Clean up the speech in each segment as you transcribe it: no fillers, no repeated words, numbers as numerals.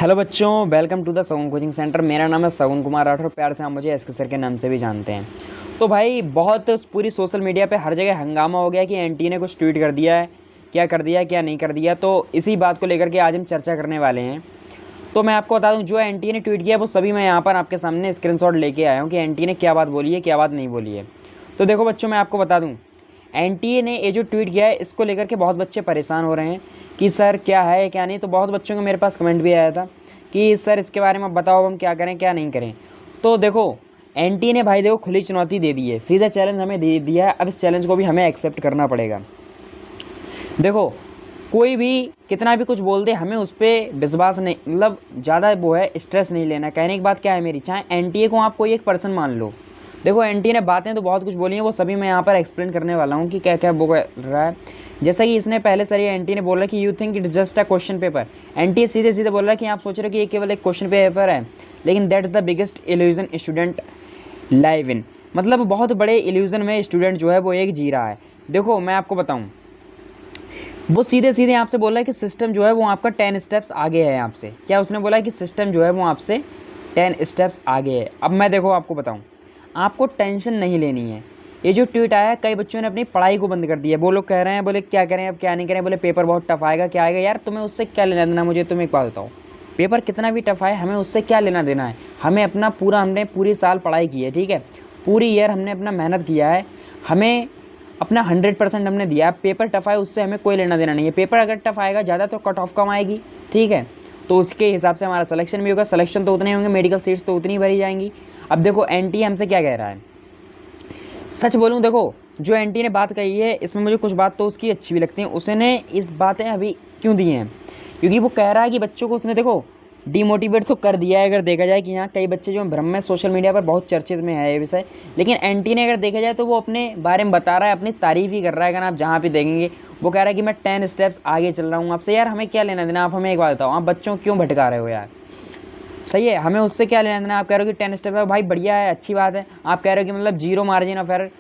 Hello बच्चों, welcome to the सगुन coaching centre. मेरा नाम है सगुन कुमार राठौर, प्यार से आप मुझे एसके सर के नाम से भी जानते हैं। तो भाई बहुत पूरी सोशल मीडिया पे हर जगह हंगामा हो गया कि एनटी ने कुछ ट्वीट कर दिया है, क्या नहीं कर दिया। तो इसी बात को लेकर के आज हम चर्चा करने वाले हैं। तो मैं आपको बता दूं, जो एनटी ने ट्वीट किया वो सभी मैं यहाँ पर आपके सामने स्क्रीनशॉट लेके आया हूँ कि एनटी ने क्या बात बोली है, क्या बात नहीं बोली है। तो देखो बच्चों, मैं आपको बता दूँ, एनटीए ने ये जो ट्वीट किया है इसको लेकर के बहुत बच्चे परेशान हो रहे हैं कि सर क्या है क्या नहीं। तो बहुत बच्चों को मेरे पास कमेंट भी आया था कि सर इसके बारे में बताओ, हम क्या करें क्या नहीं करें। तो देखो, एनटीए ने भाई देखो खुली चुनौती दे दी है, सीधा चैलेंज हमें दे दिया है। अब इस चैलेंज को भी हमें एक्सेप्ट करना पड़ेगा। देखो, कोई भी कितना भी कुछ बोल दे, हमें उस पर विश्वास नहीं, मतलब ज़्यादा वो है स्ट्रेस नहीं लेना। कहने की बात क्या है मेरी, चाहे एनटीए को आप कोई एक पर्सन मान लो। देखो, एनटीए ने बातें तो बहुत कुछ बोली हैं, वो सभी मैं यहाँ पर एक्सप्लेन करने वाला हूँ कि क्या क्या बोल रहा है। जैसा कि इसने पहले सर ये एनटीए ने बोला कि you think it's just a question paper. NTA सीधे सीधे बोल रहा है कि आप सोच रहे हो कि ये केवल एक क्वेश्चन पेपर है, लेकिन that is the biggest illusion student live in. मतलब बहुत बड़े इल्यूजन में स्टूडेंट जो है वो एक जी रहा है। देखो मैं आपको बताऊँ, वो सीधे सीधे आपसे बोला है कि सिस्टम जो है वो आपका 10 स्टेप्स आगे है आपसे। क्या उसने बोला है कि सिस्टम जो है वो आपसे 10 स्टेप्स आगे है। अब मैं देखो आपको बताऊं, आपको टेंशन नहीं लेनी है। ये जो ट्वीट आया है, कई बच्चों ने अपनी पढ़ाई को बंद कर दिया है। वो लोग कह रहे हैं, बोले क्या करें अब क्या नहीं करें, बोले पेपर बहुत टफ आएगा, क्या आएगा। यार तुम्हें उससे क्या लेना देना, मुझे तुम एक बात बताओ, पेपर कितना भी टफ आए हमें उससे क्या लेना देना है। हमें अपना हमने पूरी साल पढ़ाई की है, ठीक है, पूरी ईयर हमने अपना मेहनत किया है, हमें अपना 100% हमने दिया। पेपर टफ आए उससे हमें कोई लेना देना नहीं है। पेपर अगर टफ आएगा ज़्यादा तो कट ऑफ कम आएगी, ठीक है, तो उसके हिसाब से हमारा सिलेक्शन भी होगा। सिलेक्शन तो उतने होंगे, मेडिकल सीट्स तो उतनी भरी जाएंगी। अब देखो एनटी हमसे क्या कह रहा है, सच बोलूँ, देखो जो एनटी ने बात कही है इसमें मुझे कुछ बात तो उसकी अच्छी भी लगती है। उसने इस बातें अभी क्यों दी हैं, क्योंकि वो कह रहा है कि बच्चों को उसने देखो डिमोटिवेट तो कर दिया है। अगर देखा जाए कि यहाँ कई बच्चे जो भ्रम में, सोशल मीडिया पर बहुत चर्चित में है ये विषय, लेकिन एनटी ने अगर देखा जाए तो वो अपने बारे में बता रहा है, अपनी तारीफ़ ही कर रहा है। अगर आप जहाँ पे देखेंगे वो कह रहा है कि मैं 10 स्टेप्स आगे चल रहा हूँ आपसे। यार हमें क्या लेना देना, आप हमें एक बात बताओ, आप बच्चों क्यों भटका रहे हो यार। सही है, हमें उससे क्या लेना देना। आप कह रहे हो कि 10 स्टेप्स है, भाई बढ़िया है, अच्छी बात है। आप कह रहे हो कि मतलब 0 मार्जिन ऑफ एरर,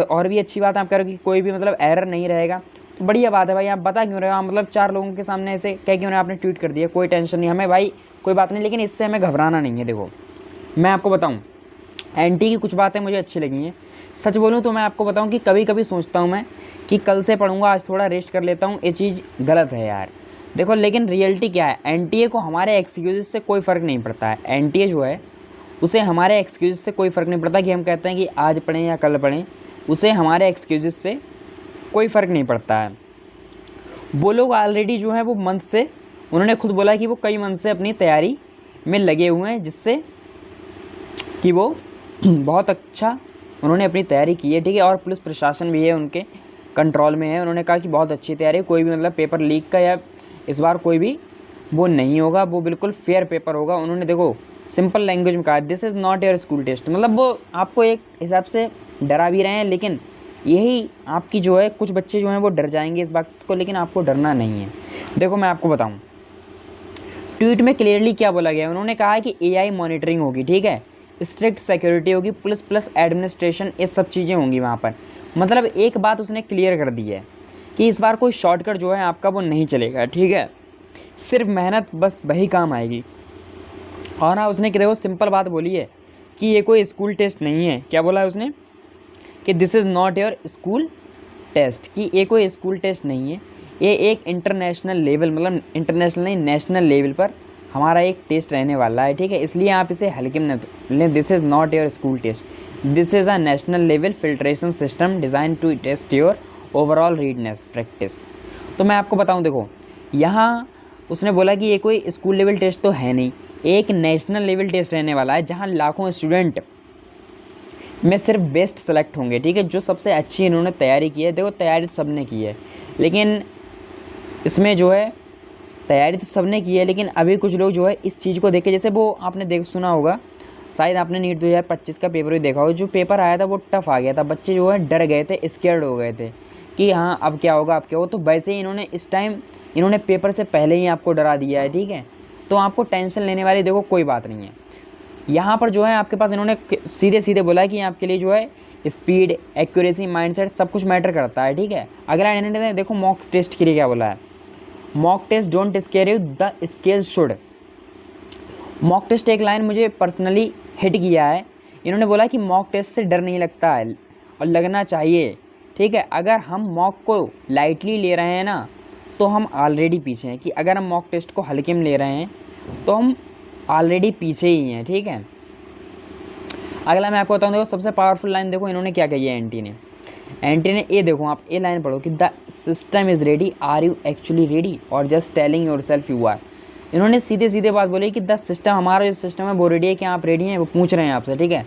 और भी अच्छी बात है। आप कह रहे हो कि कोई भी मतलब एरर नहीं रहेगा, तो बढ़िया बात है भाई। आप बता क्यों रहे हो, आप मतलब 4 लोगों के सामने ऐसे कह क्यों रहे हो, आपने ट्वीट कर दिया, कोई टेंशन नहीं हमें भाई, कोई बात नहीं, लेकिन इससे हमें घबराना नहीं है। देखो मैं आपको बताऊं, एनटी की कुछ बातें मुझे अच्छी लगी हैं। सच बोलूं तो मैं आपको बताऊं कि कभी कभी सोचता हूं मैं कि कल से पढ़ूंगा, आज थोड़ा रेस्ट कर लेता हूं, ये चीज़ गलत है यार। देखो लेकिन रियलिटी क्या है, एनटीए को हमारे एक्सक्यूज़ से कोई फ़र्क नहीं पड़ता है। एनटीए जो है उसे हमारे एक्सक्यूज़ से कोई फ़र्क नहीं पड़ता कि हम कहते हैं कि आज पढ़ें या कल पढ़ें, उसे हमारे एक्सक्यूज़ से कोई फ़र्क नहीं पड़ता है। वो लोग ऑलरेडी जो है वो मंथ से, उन्होंने खुद बोला कि वो कई मंथ से अपनी तैयारी में लगे हुए हैं, जिससे कि वो बहुत अच्छा उन्होंने अपनी तैयारी की है, ठीक है। और पुलिस प्रशासन भी है उनके कंट्रोल में है। उन्होंने कहा कि बहुत अच्छी तैयारी, कोई भी मतलब पेपर लीक का या इस बार कोई भी वो नहीं होगा, वो बिल्कुल फेयर पेपर होगा। उन्होंने देखो सिंपल लैंग्वेज में कहा, this is not your school test. मतलब वो आपको एक हिसाब से डरा भी रहे हैं, लेकिन यही आपकी जो है, कुछ बच्चे जो हैं वो डर जाएंगे इस बात को, लेकिन आपको डरना नहीं है। देखो मैं आपको बताऊं, ट्वीट में क्लियरली क्या बोला गया है, उन्होंने कहा है कि एआई मॉनिटरिंग होगी, ठीक है, स्ट्रिक्ट सिक्योरिटी होगी, पुलिस प्लस एडमिनिस्ट्रेशन, ये सब चीज़ें होंगी वहाँ पर। मतलब एक बात उसने क्लियर कर दी है कि इस बार कोई शॉर्टकट जो है आपका वो नहीं चलेगा, ठीक है, सिर्फ मेहनत बस वही काम आएगी। और हाँ, उसने देखो सिंपल बात बोली है कि ये कोई स्कूल टेस्ट नहीं है। क्या बोला है उसने, कि this is not your school test, कि ये कोई स्कूल टेस्ट नहीं है, ये एक इंटरनेशनल लेवल, मतलब इंटरनेशनल नहीं नेशनल लेवल पर हमारा एक टेस्ट रहने वाला है, ठीक है। इसलिए आप इसे हल्के में लें। This is not your school test, this is a national level filtration system design to test your overall readiness practice. तो मैं आपको बताऊँ, देखो यहाँ उसने बोला कि ये कोई स्कूल लेवल टेस्ट तो है नहीं, एक नेशनल लेवल टेस्ट रहने वाला है, जहाँ लाखों स्टूडेंट में सिर्फ बेस्ट सेलेक्ट होंगे, ठीक है, जो सबसे अच्छी इन्होंने तैयारी की है। देखो तैयारी तो सब ने की है, लेकिन इसमें जो है तैयारी तो सब ने की है, लेकिन अभी कुछ लोग जो है इस चीज़ को देख के, जैसे वो आपने सुना होगा, शायद आपने नीट 2025 का पेपर भी देखा हो, जो पेपर आया था वो टफ आ गया था, बच्चे जो है डर गए थे, स्केर्ड हो गए थे कि हाँ अब क्या होगा अब क्या होगा। तो वैसे ही इन्होंने इस टाइम इन्होंने पेपर से पहले ही आपको डरा दिया है, ठीक है, तो आपको टेंशन लेने वाली देखो कोई बात नहीं है। यहाँ पर जो है आपके पास इन्होंने सीधे सीधे बोला है कि आपके लिए जो है स्पीड, एक्यूरेसी, माइंडसेट सब कुछ मैटर करता है, ठीक है। अगर इन्होंने देखो मॉक टेस्ट के लिए क्या बोला है, mock test don't scare you, the scale should, mock test एक लाइन मुझे पर्सनली हिट किया है। इन्होंने बोला कि मॉक टेस्ट से डर नहीं लगता है और लगना चाहिए, ठीक है। अगर हम मॉक को लाइटली ले रहे हैं ना तो हम ऑलरेडी पीछे हैं, कि अगर हम मॉक टेस्ट को हल्के में ले रहे हैं तो हम ऑलरेडी पीछे ही हैं, ठीक है। अगला मैं आपको बताऊँ, देखो सबसे पावरफुल लाइन देखो इन्होंने क्या कही है एंटी ने ये देखो, आप ये लाइन पढ़ो कि the system is ready, are you actually ready और just telling yourself you are. इन्होंने सीधे सीधे बात बोली कि द सिस्टम, हमारा जो सिस्टम है वो रेडी है, क्या आप रेडी हैं, वो पूछ रहे हैं आपसे, ठीक है।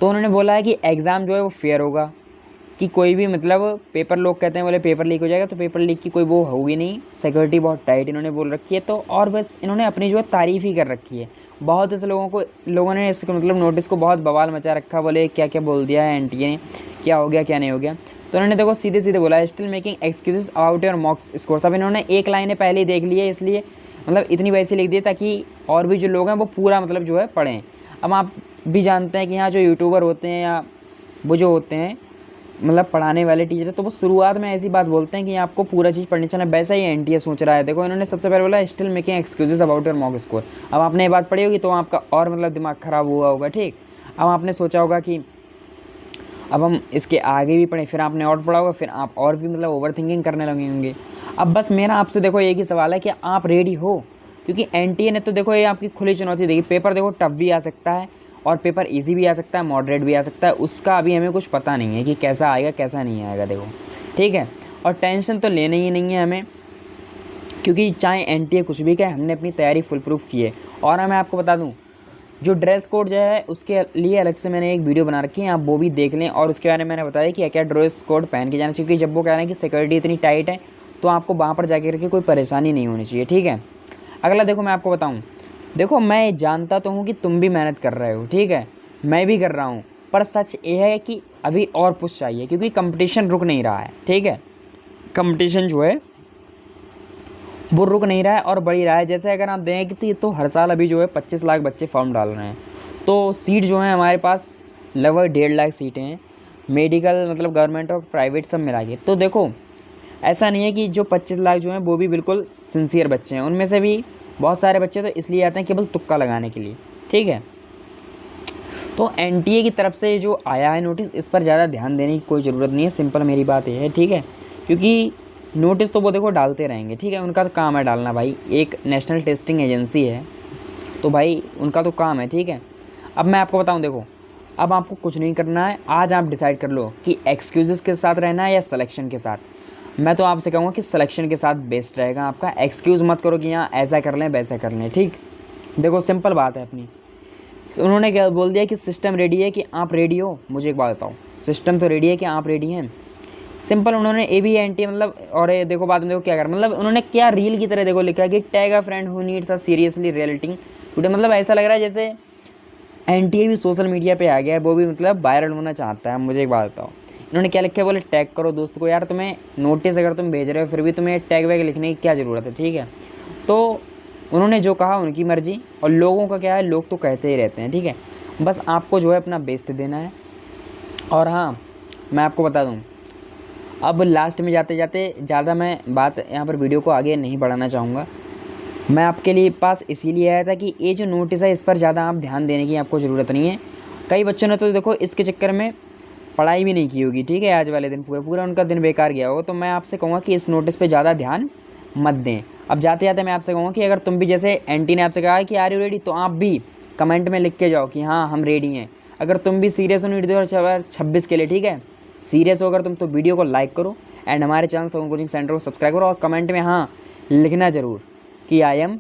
तो उन्होंने बोला है कि एग्ज़ाम जो है वो फेयर होगा, कि कोई भी मतलब पेपर, लोग कहते हैं बोले पेपर लीक हो जाएगा, तो पेपर लीक की कोई वो होगी नहीं, सिक्योरिटी बहुत टाइट इन्होंने बोल रखी है। तो और बस इन्होंने अपनी जो है तारीफ़ ही कर रखी है। बहुत ऐसे लोगों ने इसको मतलब नोटिस को बहुत बवाल मचा रखा, बोले क्या क्या बोल दिया है एनटीए ने, क्या हो गया क्या नहीं हो गया। तो उन्होंने देखो सीधे सीधे बोला, still making excuses about your मॉक्स scores. अब इन्होंने एक लाइनें पहले ही देख ली है, इसलिए मतलब इतनी वैसी लिख दी ताकि और भी जो लोग हैं वो पूरा मतलब जो है पढ़ें। अब आप भी जानते हैं कि यहाँ जो यूट्यूबर होते हैं या वो जो होते हैं मतलब पढ़ाने वाले टीचर, तो वो शुरुआत में ऐसी बात बोलते हैं कि आपको पूरा चीज़ पढ़नी चाहिए। वैसा ही एनटीए सोच रहा है। देखो इन्होंने सबसे पहले बोला still making excuses about your mock score. अब आपने ये बात पढ़ी होगी तो आपका और मतलब दिमाग ख़राब हुआ होगा, ठीक। अब आपने सोचा होगा कि अब हम इसके आगे भी पढ़ें, फिर आपने और पढ़ा होगा, फिर आप और भी मतलब ओवर थिंकिंग करने लगे होंगे। अब बस मेरा आपसे देखो एक ही सवाल है कि आप रेडी हो, क्योंकि एनटीए ने तो देखो ये आपकी खुली चुनौती देगी। पेपर देखो टफ भी आ सकता है और पेपर इजी भी आ सकता है, मॉडरेट भी आ सकता है, उसका अभी हमें कुछ पता नहीं है कि कैसा आएगा कैसा नहीं आएगा, देखो ठीक है। और टेंशन तो लेना ही नहीं है हमें, क्योंकि चाहे एनटीए कुछ भी कहे, हमने अपनी तैयारी फुल प्रूफ की है। और मैं आपको बता दूं, जो ड्रेस कोड जो है उसके लिए अलग से मैंने एक वीडियो बना रखी है, आप वो भी देख लें। और उसके बारे में मैंने बताया कि क्या ड्रेस कोड पहन के जाना चाहिए, क्योंकि जब वो कह रहे हैं कि सिक्योरिटी इतनी टाइट है तो आपको वहाँ पर जाकर के कोई परेशानी नहीं होनी चाहिए, ठीक है। अगला देखो मैं आपको बताऊँ, देखो मैं जानता तो हूँ कि तुम भी मेहनत कर रहे हो, ठीक है, मैं भी कर रहा हूँ, पर सच ये है कि अभी और पुश चाहिए, क्योंकि कंपटीशन रुक नहीं रहा है, ठीक है। कंपटीशन जो है वो रुक नहीं रहा है और बढ़ ही रहा है। जैसे अगर आप देखें तो हर साल अभी जो है 25 लाख बच्चे फॉर्म डाल रहे हैं, तो सीट जो है हमारे पास लगभग 1.5 लाख सीटें हैं, मेडिकल मतलब गवर्नमेंट और प्राइवेट सब मिला के। तो देखो ऐसा नहीं है कि जो 25 लाख जो हैं वो भी बिल्कुल सिंसियर बच्चे हैं, उनमें से भी बहुत सारे बच्चे तो इसलिए आते हैं केवल तुक्का लगाने के लिए, ठीक है। तो एनटीए की तरफ से जो आया है नोटिस, इस पर ज़्यादा ध्यान देने की कोई ज़रूरत नहीं है, सिंपल मेरी बात ये है, ठीक है। क्योंकि नोटिस तो वो देखो डालते रहेंगे, ठीक है, उनका तो काम है डालना भाई, एक नेशनल टेस्टिंग एजेंसी है तो भाई उनका तो काम है, ठीक है। अब मैं आपको बताऊं, देखो अब आपको कुछ नहीं करना है, आज आप डिसाइड कर लो कि एक्सक्यूज़ेस के साथ रहना है या सिलेक्शन के साथ। मैं तो आपसे कहूँगा कि सिलेक्शन के साथ बेस्ट रहेगा आपका, एक्सक्यूज़ मत करो कि यहाँ ऐसा कर लें वैसा कर लें, ठीक। देखो सिंपल बात है अपनी, उन्होंने क्या बोल दिया कि सिस्टम रेडी है, कि आप रेडी हो। मुझे एक बात बताओ, सिस्टम तो रेडी है कि आप रेडी हैं? सिंपल उन्होंने ए बी एन टी मतलब, और ये देखो बाद में देखो क्या कर, मतलब उन्होंने क्या रील की तरह देखो लिखा है कि tag a friend who needs a seriously relating today. मतलब ऐसा लग रहा है जैसे एनटीए भी सोशल मीडिया पे आ गया है, वो भी मतलब वायरल होना चाहता है। मुझे एक बात बताओ, इन्होंने क्या लिखा है, बोले टैग करो दोस्त को। यार तुम्हें नोटिस अगर तुम भेज रहे हो फिर भी तुम्हें टैग वैग लिखने की क्या ज़रूरत है, ठीक है। तो उन्होंने जो कहा उनकी मर्जी, और लोगों का क्या है, लोग तो कहते ही रहते हैं, ठीक है। बस आपको जो है अपना बेस्ट देना है। और हाँ मैं आपको बता दूँ, अब लास्ट में जाते जाते ज़्यादा मैं बात यहाँ पर वीडियो को आगे नहीं बढ़ाना चाहूँगा। मैं आपके लिए पास इसीलिए आया था कि ये जो नोटिस है इस पर ज़्यादा आप ध्यान देने की आपको ज़रूरत नहीं है। कई बच्चों ने तो देखो इसके चक्कर में पढ़ाई भी नहीं की होगी, ठीक है, आज वाले दिन पूरा पूरा उनका दिन बेकार गया होगा। तो मैं आपसे कहूँगा कि इस नोटिस पर ज़्यादा ध्यान मत दें। अब जाते जाते मैं आपसे कहूँगा कि अगर तुम भी जैसे एंटी ने आपसे कहा कि आर यू रेडी, तो आप भी कमेंट में लिख के जाओ कि हाँ हम रेडी हैं। अगर तुम भी सीरियस हो नीट 2026 के लिए, ठीक है, सीरियस हो अगर तुम, तो वीडियो को लाइक करो एंड हमारे चैनल सगुन कोचिंग सेंटर को सब्सक्राइब करो, और कमेंट में हाँ लिखना ज़रूर कि आई एम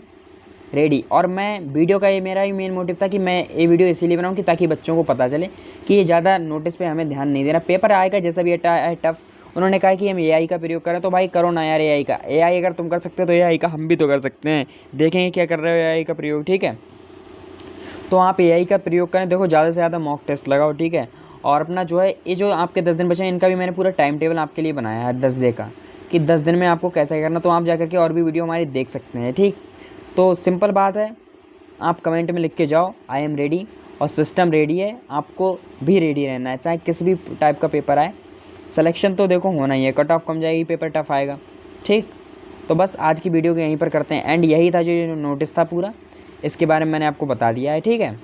रेडी। और मैं वीडियो का ये मेरा ही मेन मोटिव था कि मैं ये वीडियो इसीलिए बनाऊँ कि ताकि बच्चों को पता चले कि ये ज़्यादा नोटिस पे हमें ध्यान नहीं देना। पेपर आएगा जैसा भी है टफ, उन्होंने कहा कि हम एआई का प्रयोग करें, तो भाई करो ना यार एआई का। एआई अगर तुम कर सकते हो तो एआई का हम भी तो कर सकते हैं, देखेंगे क्या कर रहे हो एआई का प्रयोग, ठीक है। तो आप एआई का प्रयोग करें, देखो ज़्यादा से ज़्यादा मॉक टेस्ट लगाओ, ठीक है। और अपना जो है ये जो आपके 10 दिन बचे हैं, इनका भी मैंने पूरा टाइम टेबल आपके लिए बनाया है 10 डे का, कि 10 दिन में आपको कैसे करना। तो आप जाकर के और भी वीडियो हमारी देख सकते हैं, ठीक। तो सिंपल बात है, आप कमेंट में लिख के जाओ आई एम रेडी, और सिस्टम रेडी है, आपको भी रेडी रहना है, चाहे किसी भी टाइप का पेपर आए। सिलेक्शन तो देखो होना ही है, कट ऑफ कम जाएगी, पेपर टफ आएगा, ठीक। तो बस आज की वीडियो को यहीं पर करते हैं एंड। यही था जो नोटिस था पूरा, इसके बारे में मैंने आपको बता दिया है, ठीक है।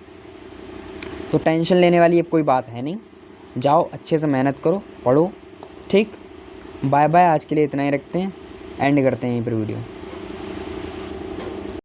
तो टेंशन लेने वाली अब कोई बात है नहीं, जाओ अच्छे से मेहनत करो, पढ़ो, ठीक। बाय बाय, आज के लिए इतना ही रखते हैं, एंड करते हैं यहीं पर वीडियो।